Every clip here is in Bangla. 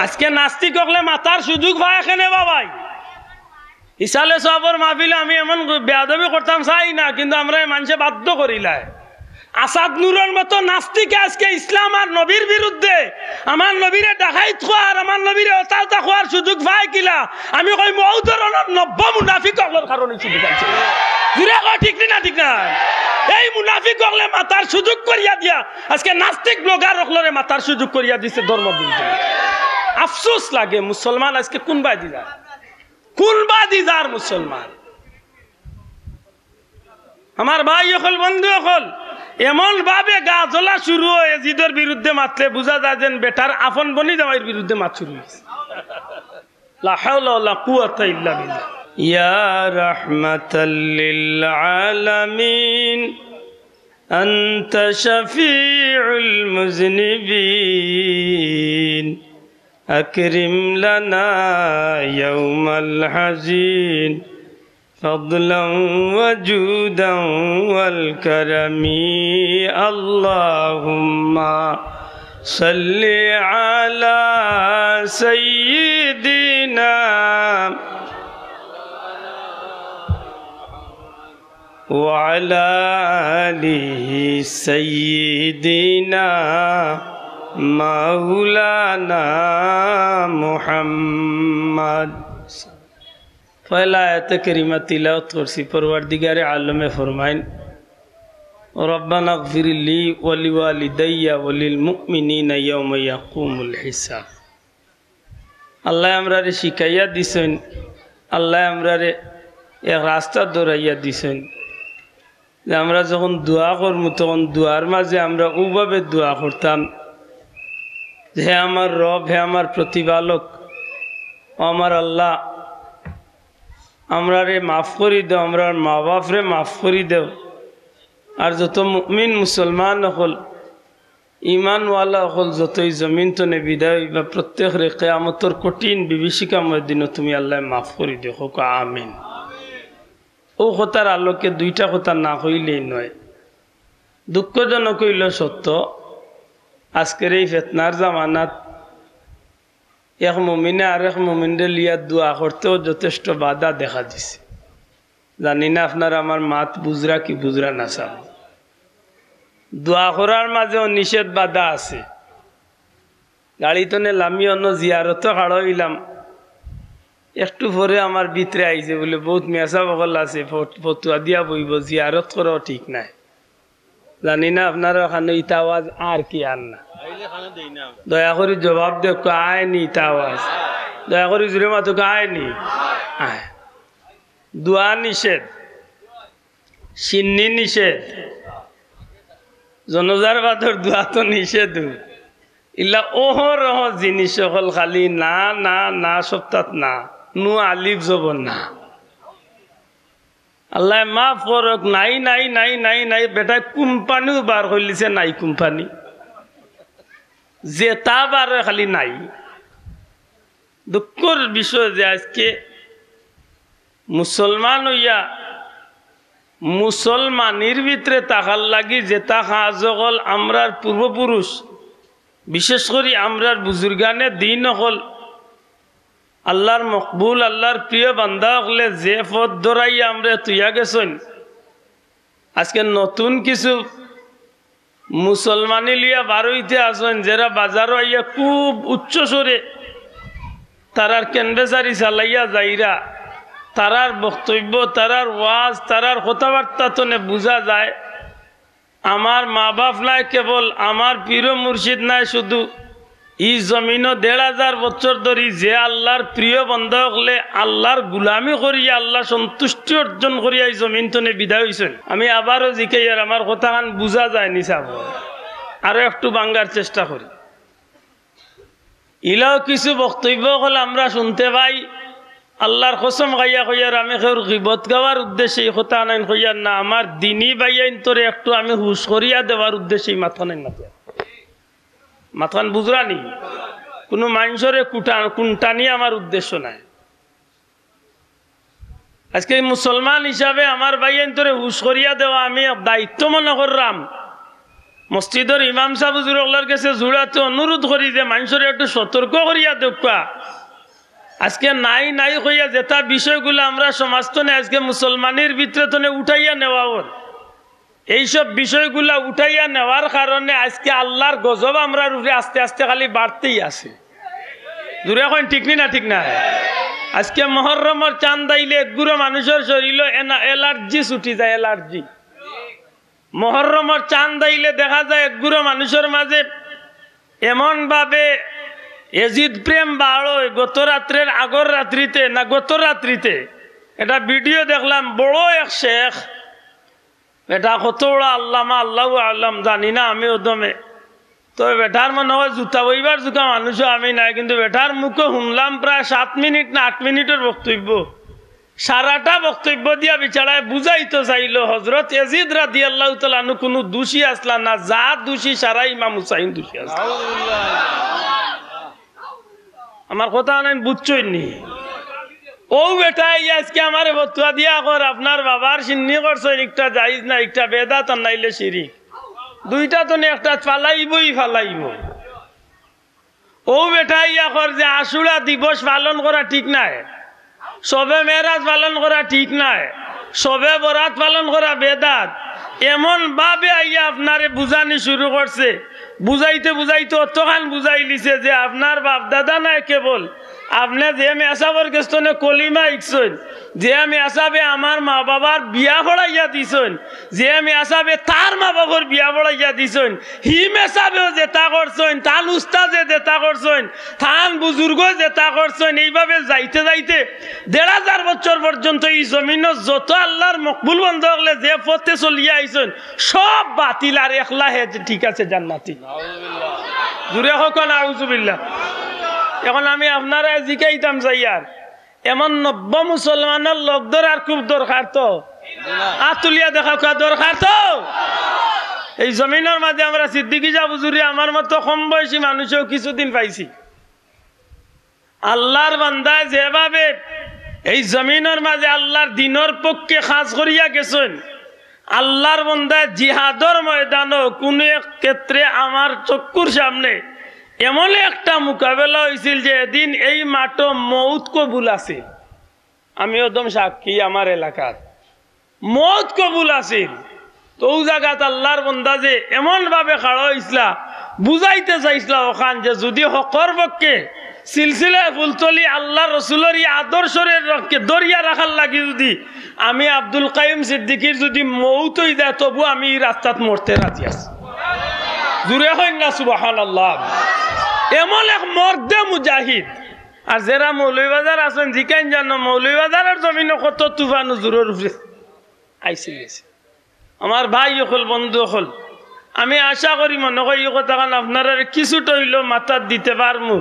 আজকে নাস্তিক হলে মাথার সুযোগ পায় এখানে বাবাই ইসালে সবর মাহফিলে আমি এমন বেয়াদবি করতাম চাই না, কিন্তু আমরা মানুষে বাধ্য করিলাই। আসাদ নূরের মতো নাস্তিক আজকে ইসলাম আর নবীর বিরুদ্ধে আমার নবীরে ডাকাইত খোয়ার আমার নবীরে অতালতা খোয়ার সুযোগ পায় কিলা। আমি কই বহু ধরনের নব্য মুনাফিক হলের কারণে সুযোগ আছে। জুড়ে কয় ঠিক না ঠিক না? এই মুনাফিক হলে মাথার সুযোগ করিয়া দিয়া আজকে নাস্তিক ব্লগার হলরে মাথার সুযোগ করিয়া দিছে ধর্ম বিরুদ্ধে। আফসোস লাগে মুসলমান আজকে কোনবাই দিদার দিদার মুসলমান। আমার ভাই হল বন্ধু হল এমন ভাবে গা জ্বলা শুরু হয়ে জিদের বিরুদ্ধে মাতলে বোঝা যায় যেন বেটার আপন বনি জামাইয়ের বিরুদ্ধে মাত শুরু হয়েছে। লা হাওলা ওয়ালা কুওয়াতা ইল্লা বিল্লাহ। ইয়া রাহমাতাল লিল আলামিন আনতা শাফিউল মুযনিবিন আকরিম লানা ইয়াউমাল হাজিন فضلا وجودا والكرم اللهم صل على سيدنا وعلى آله سيدنا مولانا محمد। पहला आयत करीमा तिलावत करसी। परवरदिगार आलमे फरमाइन रब्बाना इग़फिर ली व लिवालिदैया व लिलमुमिनीना यौमा याकुमुल हिसाब। আল্লাহ আমরারে শিখাইয়া দিছেন, আল্লাহ আমরারে এক রাস্তা দৌড়াইয়া দিছেন যে আমরা যখন দোয়া করবো তখন দোয়ার মাঝে আমরা ওভাবে দোয়া করতাম যে হে আমার রব, হে আমার প্রতিপালক, আমার আল্লাহ আমরারে মাফ করি দেও, আমরা মা বাপরে মাফ করি দেও। আর যত মুমিন মুসলমান হল ইমানওয়ালা হল যতই জমিন তনে বিদায় বা প্রত্যেক রে কিয়ামতের কঠিন বিভীষিকাময় দিন তুমি আল্লাহ মাফ করি দেও। হোক আমিন। ও কথার আলোকে দুইটা কথা না কইলেই নয়। দুঃখজনক হইল সত্য, আজকের এই ফিতনার জামানাত এক মুমিনে আর এক মুমিনরে লিয়া দোয়া করতেও যথেষ্ট বাধা দেখা দিছে। জানি না আপনারা আমার মাত বুঝরা কি বুঝরা না চাব। দোয়া করার মাঝেও নিষেধ বাধা আছে। গাড়িতে লামি অন্য জিয়ারত খাড়ো হইলাম, একটু পরে আমার ভিতরে আইছে বলে বহুত মেসা বকল আছে ফতুয়া দিয়া বইব, জিয়ারত করাও ঠিক নাই। জানি না আপনারা ওখানে ইতা আওয়াজ আর কি আর না, দয়া করে জবাব দে আয়নি ইতা আওয়াজ, দয়া করে জুড়ে মাতুকে আয়নি। আয় দোয়া নিষেধ, সিন্নি নিষেধ, জনজার বাদর দোয়া তো নিষেধ। ইল্লা ওহরহ জিনিস সকল খালি না না না সপ্তাহ না নু আলিফ জবর না। আল্লাহ মাফ করক। নাই নাই নাই নাই নাই বেটা কোম্পানিও বার করলিছে নাই কোম্পানি যে তা বার খালি নাই। দুঃখের বিষয় যে আজকে মুসলমান হইয়া মুসলমানের ভিতরে তাকার লাগি যেটা কাজ হল আমরার পূর্বপুরুষ বিশেষ করে আমরার বুজুর্গানে দিন হল আল্লাহর মকবুল আল্লাহর প্রিয় বান্দা হলে যে পথ ধরাই আমরা তুইয়া গেছেন। আজকে নতুন কিছু মুসলমানি লিয়া বারোইতে আসেন যারা বাজারও আইয়া খুব উচ্চ স্বরে তারার কেনবেচারি চালাইয়া যাইরা, তারার বক্তব্য, তারার ওয়াজ, তারার কথাবার্তা তো বোঝা যায় আমার মা বাপ নাই, কেবল আমার প্রিয় মুর্শিদ নাই, শুধু ই জমিনও ১৫০০ বছর ধরি যে আল্লাহর প্রিয় বন্ধা হলে আল্লাহর গুলামি করিয়া আল্লাহ সন্তুষ্টি অর্জন করিয়া এই জমিন তনে বিদায় হয়েছেন। আমি আবারও জিকাই আর আমার কথা খান বোঝা যায় নি চাব, আরো একটু বাঙ্গার চেষ্টা করি। ইলাও কিছু বক্তব্য হলে আমরা শুনতে পাই আল্লাহর কসম খাইয়া কইয়ার আমি কেউ গিবত গাওয়ার উদ্দেশ্যে এই কথা আনাইন কইয়ার না, আমার দিনই বাইয়াইন তোরে একটু আমি হুশ করিয়া দেওয়ার উদ্দেশ্যে মাথান মাথান বুঝরানি কোনো মানুষরে কুনটানি আমার উদ্দেশ্য নাই। আজকে মুসলমান হিসাবে আমার বাইয়াইন তোরে হুশ করিয়া দেওয়া আমি দায়িত্ব মনে করলাম মসজিদের ইমাম সাহেব হুজুরগুলোর কাছে জোড়াতে অনুরোধ করি যে মানুষের একটু সতর্ক করিয়া দেখা আজকে নাই নাই হইয়া যেটা বিষয়গুলো আমরা সমাজতনে আজকে মুসলমানের ভিতরে তনে উঠাইয়া নেওয়া ওর এইসব বিষয়গুলা উঠাইয়া নেওয়ার কারণে আজকে আল্লাহর গজব আমরা উপরে আস্তে আস্তে খালি বাড়তেই আছে দূরে এখন ঠিক না ঠিক না আজকে মহররমের চাঁদ আইলে একগুলো মানুষের শরীরে এলার্জি ছুটি যায় এলার্জি মহররমের চাঁদ আইলে দেখা যায় একগুলো মানুষের মাঝে এমন ভাবে এজিদ প্রেম বাড়ো গত রাত্রের আগর রাত্রিতে না গত রাত্রিতে এটা ভিডিও দেখলাম বড় এক শেখ এটা কত বড় আল্লামা আল্লাহ আল্লাম জানি না আমি ওদমে তো বেটার মনে হয় জুতা বইবার জুকা মানুষও আমি নাই কিন্তু বেটার মুখে শুনলাম প্রায় 7 মিনিট না 8 মিনিটের বক্তব্য সারাটা বক্তব্য দিয়া বিচারায় বুঝাইতে চাইল হজরত ইয়াজিদ রাদিয়াল্লাহু তাআলা আনহু কোনো দোষী আসলা না যা দোষী সারা ইমাম হুসাইন দোষী আসলা আমার কথা নাই বুঝছই নি ও বেটাই আজকে আমার ফতোয়া দিয়া কর আপনার বাবার সিন্নি করছো একটা জায়েজ না একটা বেদাত আর নাইলে শিরিক দুইটা তো একটা ফালাইবই ফালাইব ও বেটাই কর যে আশুরা দিবস পালন করা ঠিক নাই সবে মেরাজ পালন করা ঠিক নাই সবে বরাত পালন করা বেদাত এমন ভাবে আইয়া আপনারে বুঝানি শুরু করছে বুঝাইতে বুঝাইতে অতখান বুঝাই লিছে যে আপনার বাপ দাদা নাই কেবল আপনি যে মেসাবর কেস্তনে কলিমা ইকছেন যে মেসাবে আমার মা বাবার বিয়া পড়াইয়া দিছেন যে মেসাবে তার মা বাবার বিয়া পড়াইয়া দিছেন হি মেসাবেও যেটা করছেন তান উস্তাদে যেটা করছেন তান বুজুর্গ যেটা করছেন এইভাবে যাইতে যাইতে 1500 বছর পর্যন্ত এই জমিনে যত আল্লাহর মকবুল বন্ধ হলে যে পথে চলিয়া আইছেন সব বাতিল আর একলা হে ঠিক আছে জান্নাতি জুড়ে হোক না আউযুবিল্লাহ এখন আমি আপনারা জিকাইতাম যাইয়ার এমন 90 মুসলমানের লোক ধরার খুব দরকার তো আতুলিয়া দেখা দরকার তো এই জমিনের মাঝে আমরা সিদ্দিকী শাহ হুজুরি আমার মতো কম বয়সী মানুষও কিছুদিন পাইছি আল্লাহর বান্দা যেভাবে এই জমিনের মাঝে আল্লাহর দিনের পক্ষে খাস করিয়া গেছেন আল্লাহর বান্দা জিহাদর ময়দানও কোন এক ক্ষেত্রে আমার চক্ষুর সামনে এমন একটা মোকাবেলা হয়েছিল যে এদিন এই মাঠ মৌত কবুল আছে আমি একদম সাক্ষী আমার এলাকার মৌত কবুল আছিল তো ওই জায়গাত আল্লাহর বান্দা যে এমন ভাবে খাড়া হইসলা বুঝাইতে চাইছিলা ওখান যে যদি হকর পক্ষে সিলসিলায় ফুলতলি আল্লাহ রসুলের আদর্শরে দরিয়া রাখার লাগি যদি আমি আব্দুল কাইম সিদ্দিকীর যদি মৌত হয়ে যায় তবু আমি রাস্তাত মরতে রাজি আছি জুড়ে হয় না সুবহানাল্লাহ এমন এক মর্দে মুজাহিদ আর যারা মৌলভীবাজার আছেন জিকাইন জানো মৌলভীবাজারের জমিনে কত তুফান জোরের উপরে আইছিল আমার ভাই হল বন্ধু হল আমি আশা করি মনে করি এই কথা আপনারা কিছুটা হইলেও মাথার দিতে পারমু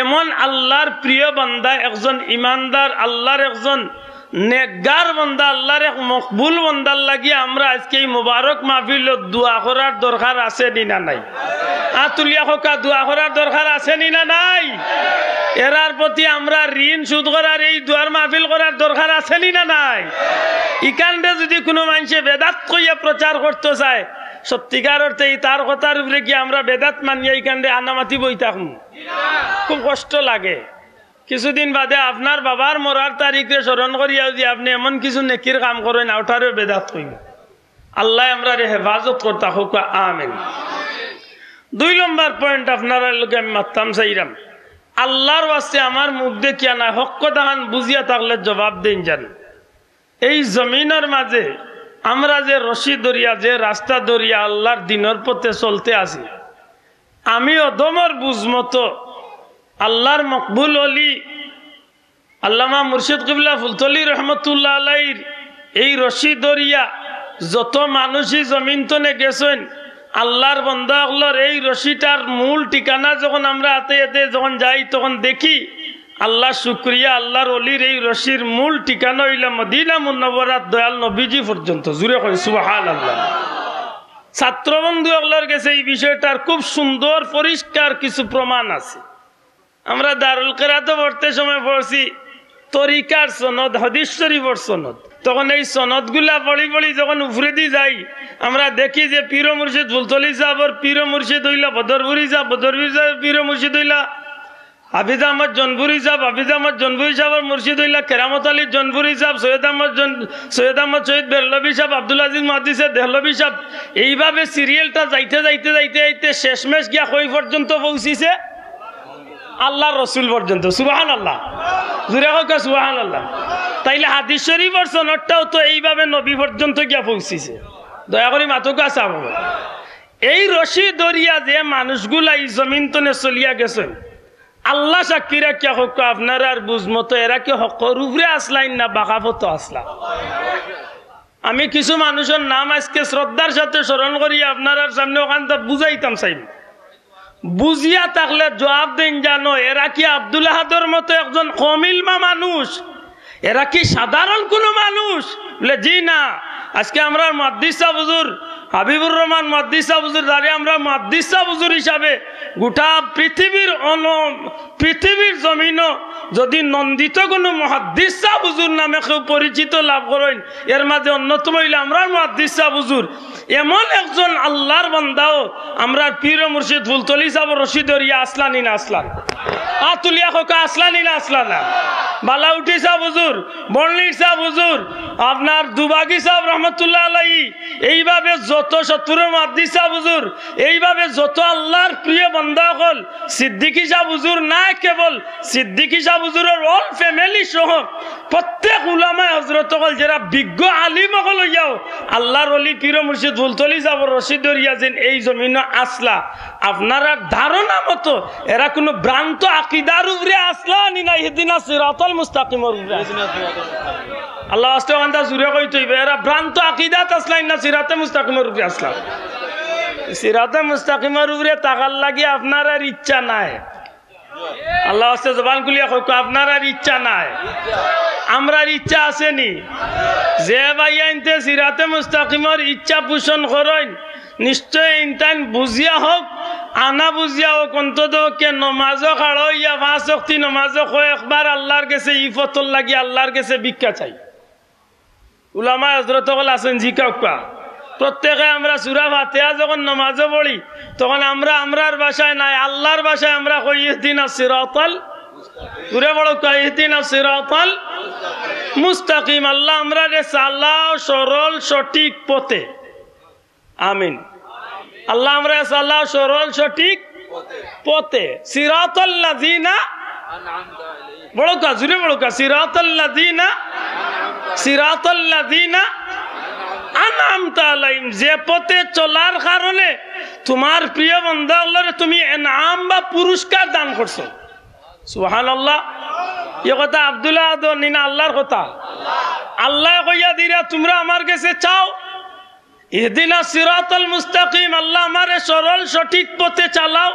এমন আল্লাহর প্রিয় বান্দা একজন ইমানদার আল্লাহর একজন নেকগার বান্দা আল্লাহর এক মকবুল বান্দার লাগি আমরা আজকে এই মুবারক মাহফিল দোয়া করার দরকার আছে নি না নাই আতুলিয়া হকা দোয়া করার দরকার আছে নি না নাই এরার প্রতি আমরা ঋণ সুদ করার এই দোয়ার মাহফিল করার দরকার আছে নি না নাই ইকানটা যদি কোনো মানুষে বেদাত কইয়া প্রচার করতে চায় সত্যিকার অর্থে তার কথার উপরে কি আমরা বেদাত মানিয়া ইকানটা আনামাতি বই থাকবো খুব কষ্ট লাগে কিছুদিন বাদে আপনার বাবার মরার তারিখে স্মরণ করিয়া যদি আপনি এমন কিছু নেকির কাম করেন ওটারও বেদাত কইব আল্লাহ আমরা হেফাজত করতে হোক আমিন 2 নম্বর পয়েন্ট আপনারা লোকে আমি মারতাম চাইরাম আল্লাহর ওয়াস্তে আমার মুখ দেখিয়া না হক কথাখান বুঝিয়া থাকলে জবাব দেন জান এই জমিনের মাঝে আমরা যে রশি দরিয়া যে রাস্তা দরিয়া আল্লাহর দিনের পথে চলতে আছি আমি অদমর বুঝমতো আল্লাহর মকবুল অলি আল্লামা মুর্শিদ কিবলা ফুলতলি রহমতুল্লাহ আলাইহির এই রশি দরিয়া যত মানুষই জমিন তনে গেছেন আল্লাহর বান্দাগুলোর এই রশিটার মূল ঠিকানা যখন আমরা হাতে হাতে যখন যাই তখন দেখি আল্লাহ শুকরিয়া আল্লাহর অলির এই রশির মূল ঠিকানা হইল মদিনা মুন্নাওয়ারাত দয়াল নবীজি পর্যন্ত জুড়ে কই সুবহানাল্লাহ ছাত্র বন্ধুগুলোর কাছে এই বিষয়টার খুব সুন্দর পরিষ্কার কিছু প্রমাণ আছে আমরা দারুল কিরাত পড়তে সময় পড়ছি তরিকার সনদ হাদিস শরীফের সনদ তখন এই সনদগুলা পড়ি পড়ি যখন উপরে দিয়ে যাই আমরা দেখি যে পীর মুর্শিদ ফুলতলি সাহেবর পীর মুর্শিদ হইলা বদরপুরি সাহেব, বদরপুরি সাহেব পীর মুর্শিদ হইলা হাফিজ আহমদ জনপুরি সাহেব, হাফিজ আহমদ জনপুরি সাহেবের মুর্শিদ হইলা কেরামত আলী জনপুরি সাহেব, সৈয়দ আহমদ শহীদ বেরলভি সাহেব, আব্দুল আজিজ মুহাদ্দিস দেহলভি সাহেব। এইভাবে সিরিয়ালটা যাইতে যাইতে যাইতে যাইতে শেষমেশ গিয়া কই পর্যন্ত পৌঁছিছে? আল্লাহ রসুল পর্যন্ত। সুবহানাল্লাহ, জুড়ে হোক সুবহানাল্লাহ। তাইলে হাদিস শরীফের সনদটাও তো এইভাবে নবী পর্যন্ত গিয়া পৌঁছিছে। দয়া করে মাথুকা চাব, এই রশি দরিয়া যে মানুষগুলা এই জমিন তনে চলিয়া গেছেন, আল্লাহ সাক্ষী রাখিয়া হোক আপনার আর বুঝমতো এরা কি হকর উপরে আসলাইন না বাকাফত আসলা? আমি কিছু মানুষের নাম আজকে শ্রদ্ধার সাথে স্মরণ করি আপনার সামনে ওখানটা বুঝাইতাম চাইব, বুঝিয়া থাকলে জবাব দেন জানো এরা কি আব্দুল আহাদের মতো একজন কমিলমা মানুষ? এরা কি সাধারণ কোনো মানুষ? বলে জি না। আজকে আমরা মুহাদ্দিস সাহেব হুজুর হাবিবুর রহমান মুহাদ্দিস সাহেব হুজুর দাঁড়িয়ে আমরা মুহাদ্দিস সাহেব হুজুর হিসাবে গোটা পৃথিবীর জমিনও যদি নন্দিত কোনো মুহাদ্দিস সাহেব হুজুর নামে কেউ পরিচিত লাভ করেন, এর মাঝে অন্যতম হইলে আমরা মুহাদ্দিস সাহেব হুজুর। এমন একজন আল্লাহর বান্দাও আমরা পীর মুর্শিদ ফুলতলি সাহেব রশিদ দরিয়া আসলানি না আসলান? আতুলিয়া খোকা আসলানি না আসলানা? বালাউটি সাহেব হুজুর, বর্ণির সাহেব হুজুর, আপনার দুবাগি সাহেব রহমতুল্লাহ আলাইহি, এইভাবে যত সত্তর মুহাদ্দিস সাহেব হুজুর, এইভাবে যত আল্লাহর প্রিয় বান্দা হল, সিদ্দিকী সাহেব হুজুর না কেবল সিদ্দিকী সাহেব হুজুরের অল ফ্যামিলি সহ প্রত্যেক উলামায়ে হযরত হল যারা বিজ্ঞ আলিম হল হইয়াও আল্লাহর ওলি পীর মুর্শিদ ফুলতলি সাহেব রশিদ দরিয়া যেন এই জমিন আসলা, আপনারা ধারণা মতো এরা কোনো ভ্রান্ত আকীদার উপরে আসলা নি না ইহদিনাস সিরাতাল মুস্তাকিমের উপরে? আল্লাহ আস্তে ওখানটা জুড়ে কই তৈবে এরা ভ্রান্ত আকীদাত আসলাই না সিরাতে মুস্তাকিমের উপরে আসলা? সিরাতে মুস্তাকিমের উপরে তাকার লাগি আপনার আর ইচ্ছা নাই। আল্লাহ আস্তে জবান খুলিয়া কই আপনার আর ইচ্ছা নাই, আমরার ইচ্ছা আসেনি। যে ভাইয়া ইনতে সিরাতে মুস্তাকিমের ইচ্ছা পোষণ করেন নিশ্চয় ইনতান বুঝিয়া হোক আনা বুঝিয়া হোক অন্তত কে নমাজও খাড়ো ইয়া 5 ওয়াক্ত নমাজও কয়েকবার আল্লাহর কাছে ইফতর লাগি আল্লাহর কাছে ভিক্ষা চাই। উলামা হযরত হল আছেন জিকাউকা প্রত্যেকে আমরা সূরা ফাতিহা যখন নমাজও পড়ি তখন আমরা আমরার ভাষায় নাই আল্লাহর ভাষায় আমরা কই ইহদিনাস সিরাতাল দূরে বড় কই ইহদিনাস সিরাতাল মুস্তাকিম। আল্লাহ আমরা রে চালাও সরল সঠিক পথে, আমিন। আল্লাহ আমরা চালাও সরল সঠিক পথে। সিরাতাল লাযিনা বড় কা জুড়ে বড় কা সিরাতাল লাযিনা আনআমতা আলাইহিম, যে পথে চলার কারণে তোমার প্রিয় বান্দাগুলোরে তুমি ইনাম বা পুরস্কার দান করছো। সুবহানাল্লাহ। এই কথা আব্দুল্লাহ নিনা আল্লাহর কথা। আল্লাহ কইয়া দিরা তোমরা আমার কাছে চাও ইহদিনাস সিরাতাল মুস্তাকিম, আল্লাহ আমারে সরল সঠিক পথে চালাও।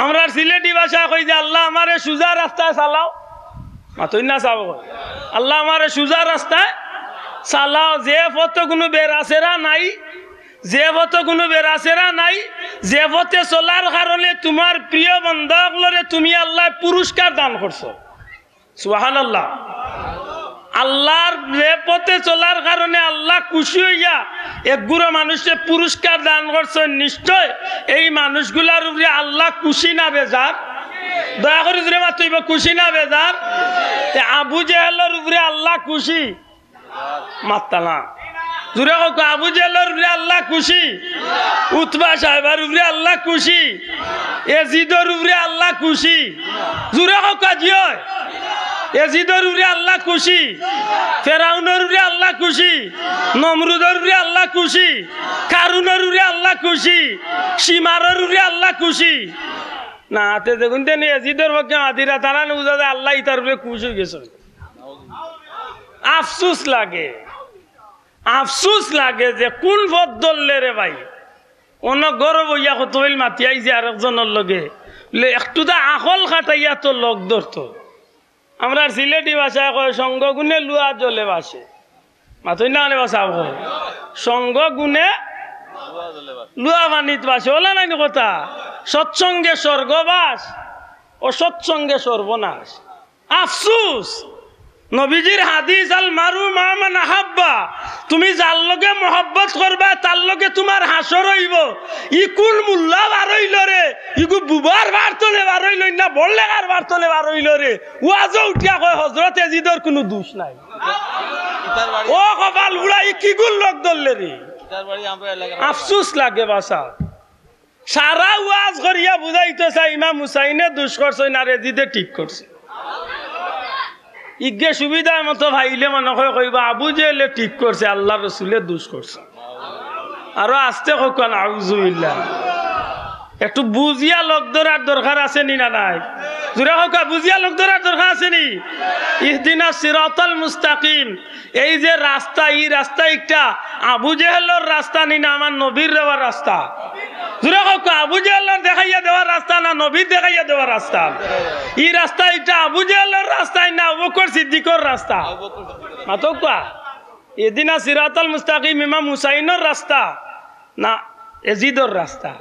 আমরা সিলেটি ভাষায় কই যে আল্লাহ আমারে সোজা রাস্তায় চালাও। মাতই না চাও, আল্লাহ আমারে সোজা রাস্তায় চালাও। যে পথে কোনো বেরাসেরা নাই, যে পথে কোনো বেরাসেরা নাই, যে পথে চলার কারণে তোমার প্রিয় বান্দাগুলোরে তুমি আল্লাহ পুরস্কার দান করছো। সুবহানাল্লাহ। আল্লাহর যে পথে চলার কারণে আল্লাহ খুশি হইয়া একগুলো মানুষের পুরস্কার দান করছেন, নিশ্চয় এই মানুষগুলার উপরে আল্লাহ খুশি না বেজার? দয়া করে জুড়ে মাতইব খুশি না বেজার? আবু জেহেলের উপরে আল্লাহ খুশি? মাত্তালা জুড়ে হোক। আবু জেহেলের উপরে আল্লাহ খুশি? উতবা সাহেবের উপরে আল্লাহ খুশি? এজিদের উপরে আল্লাহ খুশি? জুড়ে হোক আজিও। এজিদের উপরে আল্লাহ খুশি? ফেরাউনের উপরে আল্লাহ খুশি? নমরুদের উপরে আল্লাহ খুশি? কারুনের উপরে আল্লাহ খুশি? সীমারের উপরে আল্লাহ খুশি? না হাতে দেখুন তেন এজিদের পক্ষে আদিরা তারা বুঝা যায় আল্লাহ ইতার উপরে খুশি হয়ে গেছে। আফসুস লাগে, আফসুস লাগে যে কোন পথ ধরলে রে ভাই। অন্য গরব হইয়া কত হইল মাতিয়াই যে আরেকজনের লগে একটু দা আকল খাটাইয়া তো লগ ধরতো। আমরা সিলেটি ভাষায় কয় সঙ্গ গুণে লুয়া জলে বাসে। মাথই না অনেক ভাষা কয় সঙ্গ গুণে লুয়া পানিত বাসে। ওলা নাই কথা। সৎসঙ্গে স্বর্গবাস, অসৎসঙ্গে সর্বনাশ। আফসুস নবীজির হাদিস আল মারু মা মান আহাব্বা, তুমি যার লগে মহব্বত করবা তার লগে তোমার হাসর হইব। ই কোন মুল্লা বার হইল রে, ইগু বুবার বার তোলে বার হইল না বললেগার বার তোলে বার হইল রে। ওয়াজও উঠিয়া কয় হযরত এজিদর কোনো দোষ নাই। ও কপাল উড়াই কি গুল লোক ধরলে রে, আফসোস লাগে বাসা। সারা ওয়াজ করিয়া বুঝাইতে চাই ইমাম হুসাইনে দোষ করছে না এজিদে ঠিক করছে। ইগে সুবিধা মতো ভাইলে মনে হয় কইবা আবু জেলে ঠিক করছে, আল্লাহ রসুলে দোষ করছে। আরো আস্তে কখন আউযুবিল্লাহ। একটু বুঝিয়া লোক ধরার দরকার আছে নি না নাই? জোরে হোক, বুঝিয়া লোক ধরার দরকার আছে নি? ইহদিনাস সিরাতাল মুস্তাকিম, এই যে রাস্তা, এই রাস্তা একটা আবু জেহেলের রাস্তা নি না আমার নবীর দেওয়ার রাস্তা? জোরে হোক, আবু জেহেলের দেখাইয়া দেওয়ার রাস্তা না নবীর দেখাইয়া দেওয়ার রাস্তা? এই রাস্তা এটা আবু জেহেলের রাস্তায় না আবু বকর সিদ্দিকের রাস্তা? মাতক কোয়া ইহদিনাস সিরাতাল মুস্তাকিম ইমাম হুসাইনের রাস্তা না এজিদর রাস্তা?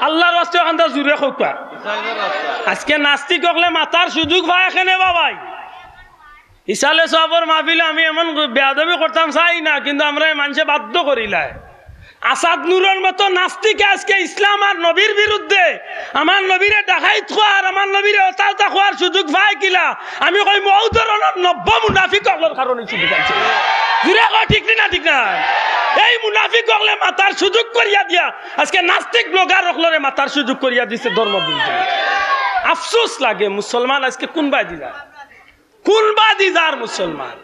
আল্লাহর রাস্তা ওখানটা জুড়ে খোকা। আজকে নাস্তিক হলে মাতার সুযোগ পায় এখানে বাবাই। ইসালে সবর মাহফিলে আমি এমন বেয়াদবি করতাম চাই না, কিন্তু আমরা মানুষে বাধ্য করিলাই। আসাদ নূরের মতো নাস্তিকে আজকে ইসলাম আর নবীর বিরুদ্ধে, আমার নবীরে ডাকাইত খোয়ার, আমার নবীরে অতাওতা খোয়ার সুযোগ পায় কিলা? আমি কই বহু ধরনের নব্য মুনাফিক হওয়ার কারণে সুযোগ আছে। জুড়ে কয় ঠিক না? ঠিক না? এই মুনাফিক হলে মাতার সুযোগ করিয়া দিয়া আজকে নাস্তিক ব্লগার হকলরে মাতার সুযোগ করিয়া দিছে ধর্ম বিরুদ্ধে। আফসোস লাগে মুসলমান আজকে কোন বাদি যায়, কোন বাদি যার মুসলমান।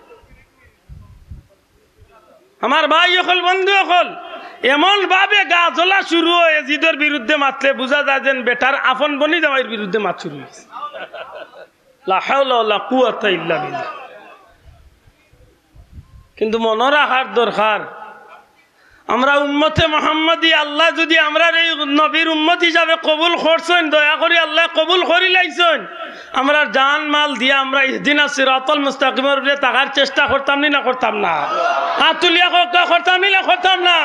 আমার ভাই হল, বন্ধু হল, এমন ভাবে গা জ্বলা শুরু হয়ে জিদের বিরুদ্ধে মাতলে বোঝা যায় যেন বেটার আপন বনি জামাইয়ের বিরুদ্ধে মাত শুরু হয়েছে। লা হাওলা ওয়ালা কুওয়াতা ইল্লা বিল্লাহ। কিন্তু মনে রাখার দরকার, আমরা উম্মতে মুহাম্মাদি, আল্লাহ যদি আমরা এই নবীর উম্মত হিসাবে কবুল করছেন, দয়া করে আল্লাহ কবুল করি লাইছেন, আমরা জান মাল দিয়ে আমরা ইহদিনাস সিরাতাল মুস্তাকিমের উপরে থাকার চেষ্টা করতাম না করতাম না? হাত তুলিয়া করতাম না?